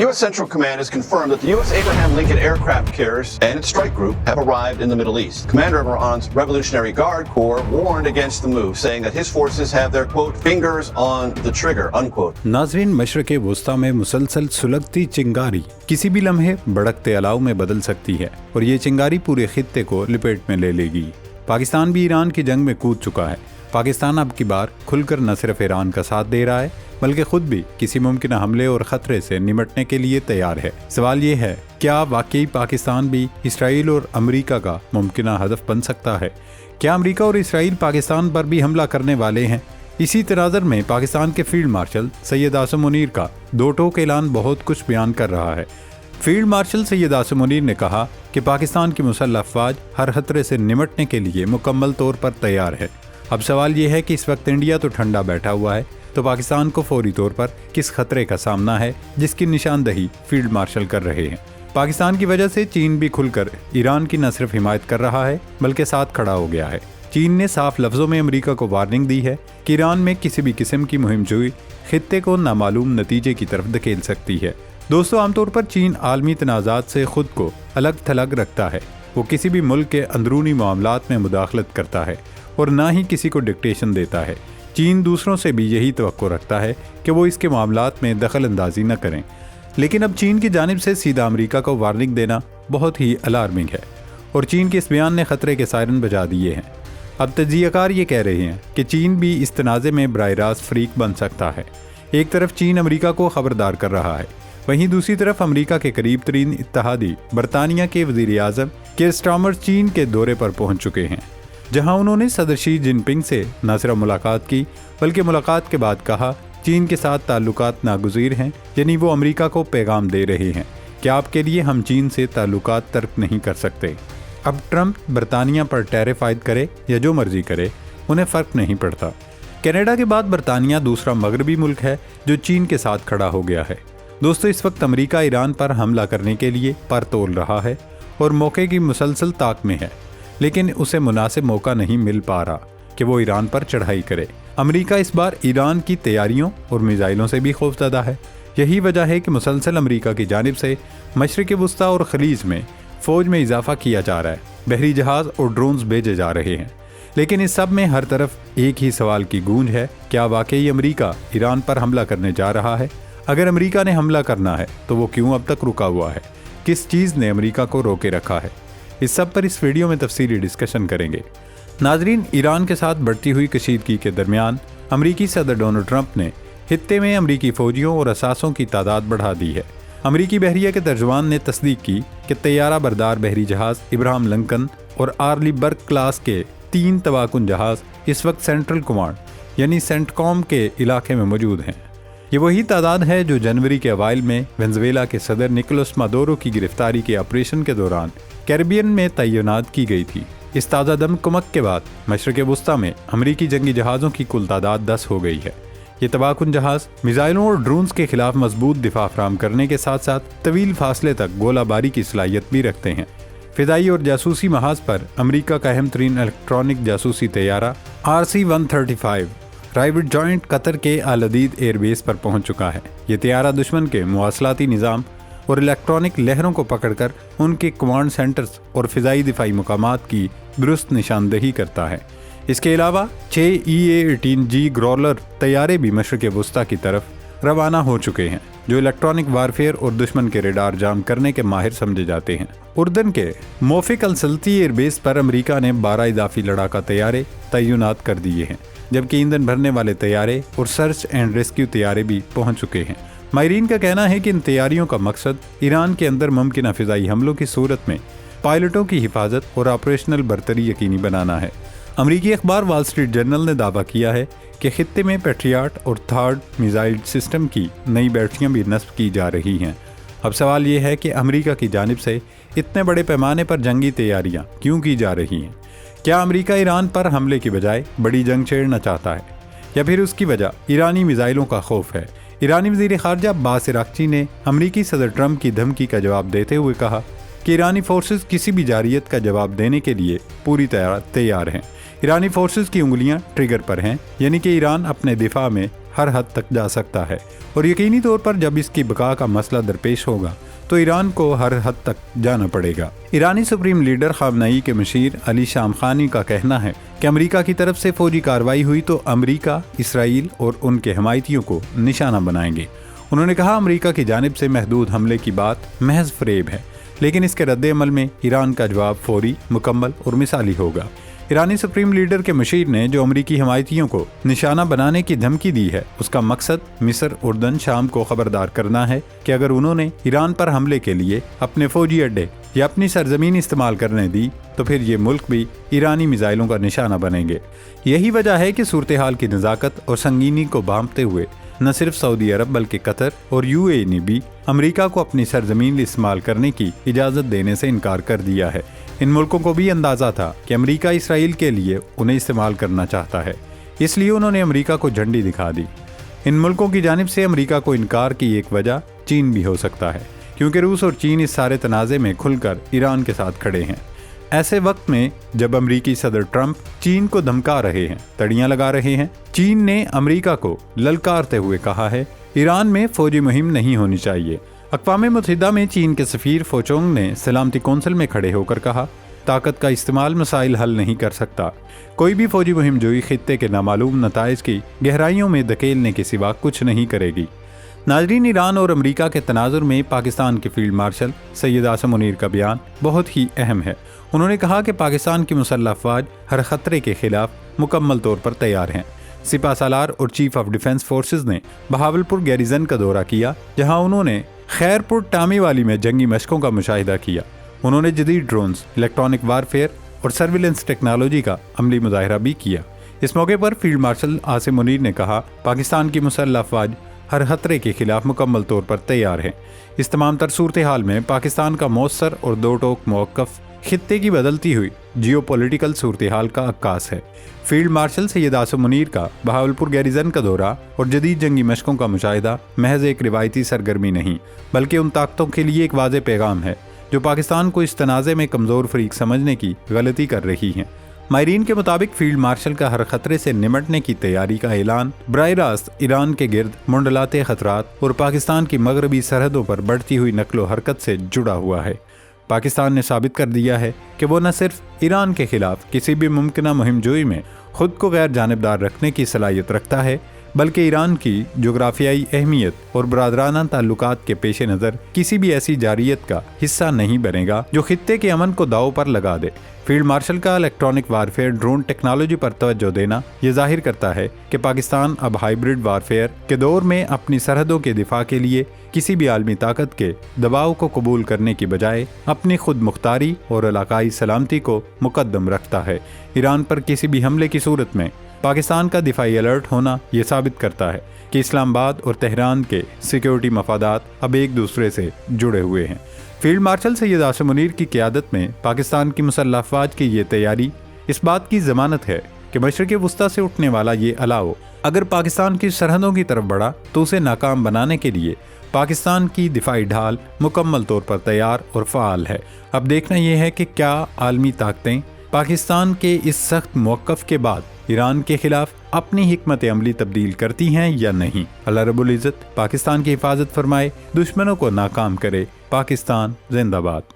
U.S. Central Command has confirmed that the U.S. Abraham Lincoln aircraft carriers and its strike group have arrived in the Middle East. Commander of Iran's Revolutionary Guard Corps warned against the move, saying that his forces have their, quote, fingers on the trigger, unquote. नाज़रीन, मशरक़ वुस्ता में मुसलसल सुलगती चिंगारी किसी भी लम्हे भड़कते अलाव में बदल सकती है और ये चिंगारी पूरे खित्ते को लपेट में ले लेगी। पाकिस्तान भी ईरान की जंग में कूद चुका है। पाकिस्तान अब की बार खुलकर न सिर्फ ईरान का साथ दे रहा है बल्कि खुद भी किसी मुमकिन हमले और ख़तरे से निमटने के लिए तैयार है। सवाल ये है, क्या वाकई पाकिस्तान भी इसराइल और अमेरिका का मुमकिन हदफ बन सकता है? क्या अमेरिका और इसराइल पाकिस्तान पर भी हमला करने वाले हैं? इसी तनाज़र में पाकिस्तान के फील्ड मार्शल सैयद आसिम मुनीर का दो टोक ऐलान बहुत कुछ बयान कर रहा है। फील्ड मार्शल सैयद आसिम मुनीर ने कहा कि पाकिस्तान की मुसल्लह अफ़वाज हर खतरे से निमटने के लिए मुकम्मल तौर पर तैयार है। अब सवाल ये है कि इस वक्त इंडिया तो ठंडा बैठा हुआ है, तो पाकिस्तान को फौरी तौर पर किस खतरे का सामना है जिसकी निशानदही फील्ड मार्शल कर रहे हैं। पाकिस्तान की वजह से चीन भी खुलकर ईरान की न सिर्फ हिमायत कर रहा है बल्कि साथ खड़ा हो गया है। चीन ने साफ लफ्ज़ों में अमेरिका को वार्निंग दी है कि ईरान में किसी भी किस्म की मुहिम जोई खित्ते को नामालूम नतीजे की तरफ धकेल सकती है। दोस्तों, आमतौर पर चीन आलमी तनाज़ात से खुद को अलग थलग रखता है। वो किसी भी मुल्क के अंदरूनी मामलात में मुदाखलत करता है और ना ही किसी को डिक्टेशन देता है। चीन दूसरों से भी यही तवक्को रखता है कि वो इसके मामलात में दखल अंदाजी न करें। लेकिन अब चीन की जानिब से सीधा अमेरिका को वार्निंग देना बहुत ही अलार्मिंग है और चीन के इस बयान ने खतरे के सायरन बजा दिए हैं। अब तज्ज़ियाकार ये कह रहे हैं कि चीन भी इस तनाज़े में बराह रास्त फरीक बन सकता है। एक तरफ चीन अमेरिका को खबरदार कर रहा है, वहीं दूसरी तरफ अमेरिका के करीब तरीन इत्तेहादी बरतानिया के वज़ीर आज़म कीर स्टारमर चीन के दौरे पर पहुँच चुके हैं, जहां उन्होंने सदर शी जिनपिंग से न सिर्फ मुलाकात की बल्कि मुलाकात के बाद कहा चीन के साथ ताल्लुकात नागुज़ीर हैं, यानी वो अमेरिका को पैगाम दे रहे हैं कि आपके लिए हम चीन से ताल्लुकात तर्क नहीं कर सकते। अब ट्रंप बरतानिया पर टैरिफ आयद करे या जो मर्जी करे, उन्हें फ़र्क नहीं पड़ता। कनाडा के बाद बरतानिया दूसरा मगरबी मुल्क है जो चीन के साथ खड़ा हो गया है। दोस्तों, इस वक्त अमेरिका ईरान पर हमला करने के लिए पर तोल रहा है और मौके की मुसलसल ताक में है, लेकिन उसे मुनासिब मौका नहीं मिल पा रहा कि वो ईरान पर चढ़ाई करे। अमेरिका इस बार ईरान की तैयारियों और मिसाइलों से भी खौफज़दा है। यही वजह है कि मुसलसल अमेरिका की जानिब से मशरिक़ वुस्ता और खलीज में फ़ौज में इजाफा किया जा रहा है, बहरी जहाज़ और ड्रोन्स भेजे जा रहे हैं। लेकिन इस सब में हर तरफ एक ही सवाल की गूंज है, क्या वाकई अमेरिका ईरान पर हमला करने जा रहा है? अगर अमेरिका ने हमला करना है तो वो क्यों अब तक रुका हुआ है? किस चीज़ ने अमेरिका को रोके रखा है? इस सब पर इस वीडियो में तफसीली डिस्कशन करेंगे। नाजरीन, ईरान के साथ बढ़ती हुई कशीदगी के दरमियान अमरीकी सदर डोनाल्ड ट्रंप ने खित्ते में अमरीकी फ़ौजियों और असासों की तादाद बढ़ा दी है। अमरीकी बहरिया के तर्जुमान ने तस्दीक की कि तैयारा बरदार बहरी जहाज़ इब्राहिम लिंकन और आर्ली बर्ग क्लास के 3 तबाहकुन जहाज़ इस वक्त सेंट्रल कमांड यानी सेंटकॉम के इलाके में मौजूद हैं। ये वही तादाद है जो जनवरी के अवाइल में वेनेज़ुएला के सदर निकोलस मादुरो की गिरफ्तारी के ऑपरेशन के दौरान कैरिबियन में तैनात की गई थी। इस ताज़ा दम कुमक के बाद मशरिक़ वुस्ता में अमरीकी जंगी जहाज़ों की कुल तादाद 10 हो गई है। ये तबाहकुन जहाज़ मिसाइलों और ड्रोन्स के खिलाफ मजबूत दिफा फराहम करने के साथ साथ तवील फासले तक गोलाबारी की सलाहियत भी रखते हैं। फ़िदाई और जासूसी महाज पर अमरीका का अहम तरीन इलेक्ट्रॉनिक जासूसी तैयारा RC-135 प्राइवेट जॉइंट कतर के आल-अदीद एयरबेस पर पहुंच चुका है। ये तैयारा दुश्मन के मवासलाती निज़ाम और इलेक्ट्रॉनिक लहरों को पकड़कर उनके कमांड सेंटर्स और फ़िज़ाई दिफाई मकामात की दुरुस्त निशानदही करता है। इसके अलावा 6 EA-18G ग्रोलर तैयारे भी मशरिक़ वुस्ता की तरफ रवाना हो चुके हैं, जो इलेक्ट्रॉनिक वारफेयर और दुश्मन के रेडार जाम करने के माहिर समझे जाते हैं। उर्दन के मोफिक अल-सल्ती एयरबेस पर अमेरिका ने 12 इजाफी लड़ाका तैयारे तैनात कर दिए हैं, जबकि ईंधन भरने वाले तैयारे और सर्च एंड रेस्क्यू तैयारे भी पहुंच चुके हैं। माहिरीन का कहना है कि इन तैयारियों का मकसद ईरान के अंदर मुमकिन फ़िज़ाई हमलों की सूरत में पायलटों की हिफाजत और ऑपरेशनल बरतरी यकीनी बनाना है। अमरीकी अखबार वॉल स्ट्रीट जर्नल ने दावा किया है कि खित्ते में पैट्रियट और थर्ड मिसाइल सिस्टम की नई बैटरियां भी नस्ब की जा रही हैं। अब सवाल ये है कि अमरीका की जानिब से इतने बड़े पैमाने पर जंगी तैयारियां क्यों की जा रही हैं? क्या अमरीका ईरान पर हमले की बजाय बड़ी जंग छेड़ना चाहता है, या फिर उसकी वजह ईरानी मिसाइलों का खौफ है? ईरानी वज़ीर ख़ारजा अब्बास इराक़ची ने अमरीकी सदर ट्रंप की धमकी का जवाब देते हुए कहा कि ईरानी फोर्सेस किसी भी जारियत का जवाब देने के लिए पूरी तरह तैयार हैं। ईरानी फोर्सेस की उंगलियां ट्रिगर पर हैं, यानी कि ईरान अपने दिफा में ہر حد تک جا سکتا ہے اور یقینی طور پر جب اس کی بقا کا مسئلہ درپیش ہوگا تو ایران کو ہر حد تک جانا پڑے گا۔ ایرانی سپریم لیڈر خامنئی کے مشیر علی شامخانی کا کہنا ہے کہ امریکہ کی طرف سے فوجی کارروائی ہوئی تو امریکہ اسرائیل اور ان کے حمایتیوں کو نشانہ بنائیں گے۔ انہوں نے کہا امریکہ کی جانب سے محدود حملے کی بات محض فریب ہے، لیکن اس کے رد عمل میں ایران کا جواب فوری، مکمل اور مثالی ہوگا۔ ایرانی سپریم لیڈر کے مشیر نے جو امریکی حمایتیوں کو نشانہ بنانے کی دھمکی دی ہے اس کا مقصد مصر، اردن، شام کو خبردار کرنا ہے کہ اگر انہوں نے ایران پر حملے کے لیے اپنے فوجی اڈے یا اپنی سرزمین استعمال کرنے دی تو پھر یہ ملک بھی ایرانی میزائلوں کا نشانہ بنیں گے۔ یہی وجہ ہے کہ صورتحال کی نزاکت اور سنگینی کو بھانپتے ہوئے نہ صرف سعودی عرب بلکہ قطر اور UAE نے بھی امریکہ کو اپنی سرزمین استعمال کرنے کی اجازت دینے سے انکار کر دیا ہے۔ ان ملکوں کو بھی اندازہ تھا کہ امریکہ اسرائیل کے لیے انہیں استعمال کرنا چاہتا ہے، اس لیے انہوں نے امریکہ کو جھنڈی دکھا دی۔ ان ملکوں کی جانب سے امریکہ کو انکار کی ایک وجہ چین بھی ہو سکتا ہے، کیونکہ روس اور چین اس سارے تنازع میں کھل کر ایران کے ساتھ کھڑے ہیں۔ ایسے وقت میں جب امریکی صدر ٹرمپ چین کو دھمکا رہے ہیں، تڑیاں لگا رہے ہیں، چین نے امریکہ کو للکارتے ہوئے کہا ہے ایران میں فوجی مہم نہیں ہونی چاہیے۔ اقوام متحدہ میں چین کے سفیر فوچونگ نے سلامتی کونسل میں کھڑے ہو کر کہا طاقت کا استعمال مسائل حل نہیں کر سکتا، کوئی بھی فوجی مہم جوئی خطے کے نامعلوم نتائج کی گہرائیوں میں دھکیلنے کے سوا کچھ نہیں کرے گی۔ ناظرین، ایران اور امریکہ کے تناظر میں پاکستان کے فیلڈ مارشل سید عاصم منیر کا بیان بہت ہی اہم ہے۔ انہوں نے کہا کہ پاکستان کی مسلح افواج ہر خطرے کے خلاف مکمل طور پر تیار ہیں۔ سپہ سالار اور چیف آف ڈیفنس فورسز نے بہاولپور گیریزن کا دورہ کیا، جہاں انہوں نے خیرپور ٹامی والی میں جنگی مشقوں کا مشاہدہ کیا۔ انہوں نے جدید ڈرونز، الیکٹرانک وارفیئر اور سرویلنس ٹیکنالوجی کا عملی مظاہرہ بھی کیا۔ اس موقع پر فیلڈ مارشل عاصم منیر نے کہا پاکستان کی مسلح افواج ہر خطرے کے خلاف مکمل طور پر تیار ہیں۔ اس تمام تر صورتحال میں پاکستان کا مؤثر اور دو ٹوک موقف خطے کی بدلتی ہوئی جیو پولیٹیکل صورتحال کا عکاس ہے۔ فیلڈ مارشل سید عاصم منیر کا بہاولپور گیریزن کا دورہ اور جدید جنگی مشقوں کا مشاہدہ محض ایک روایتی سرگرمی نہیں بلکہ ان طاقتوں کے لیے ایک واضح پیغام ہے جو پاکستان کو اس تنازع میں کمزور فریق سمجھنے کی غلطی کر رہی ہیں۔ ماہرین کے مطابق فیلڈ مارشل کا ہر خطرے سے نمٹنے کی تیاری کا اعلان براہ راست ایران کے گرد منڈلاتے خطرات اور پاکستان کی مغربی سرحدوں پر بڑھتی ہوئی نقل و حرکت سے جڑا ہوا ہے۔ پاکستان نے ثابت کر دیا ہے کہ وہ نہ صرف ایران کے خلاف کسی بھی ممکنہ مہم جوئی میں خود کو غیر جانبدار رکھنے کی صلاحیت رکھتا ہے بلکہ ایران کی جغرافیائی اہمیت اور برادرانہ تعلقات کے پیش نظر کسی بھی ایسی جارحیت کا حصہ نہیں بنے گا جو خطے کے امن کو داؤ پر لگا دے۔ فیلڈ مارشل کا الیکٹرانک وارفیئر ڈرون ٹیکنالوجی پر توجہ دینا یہ ظاہر کرتا ہے کہ پاکستان اب ہائبرڈ وارفیئر کے دور میں اپنی سرحدوں کے دفاع کے لیے کسی بھی عالمی طاقت کے دباؤ کو قبول کرنے کی بجائے اپنی خود مختاری اور علاقائی سلامتی کو مقدم رکھتا ہے۔ ایران پر کسی بھی حملے کی صورت میں پاکستان کا دفاعی الرٹ ہونا یہ ثابت کرتا ہے کہ اسلام آباد اور تہران کے سیکیورٹی مفادات اب ایک دوسرے سے جڑے ہوئے ہیں۔ فیلڈ مارشل سید عاصم منیر کی قیادت میں پاکستان کی مسلح افواج کی یہ تیاری اس بات کی ضمانت ہے کہ مشرق وسطیٰ سے اٹھنے والا یہ الاؤ اگر پاکستان کی سرحدوں کی طرف بڑھا تو اسے ناکام بنانے کے لیے پاکستان کی دفاعی ڈھال مکمل طور پر تیار اور فعال ہے۔ اب دیکھنا یہ ہے کہ کیا عالمی طاقتیں پاکستان کے اس سخت موقف کے بعد ایران کے خلاف اپنی حکمت عملی تبدیل کرتی ہیں یا نہیں۔ اللہ رب العزت پاکستان کی حفاظت فرمائے، دشمنوں کو ناکام کرے۔ پاکستان زندہ باد۔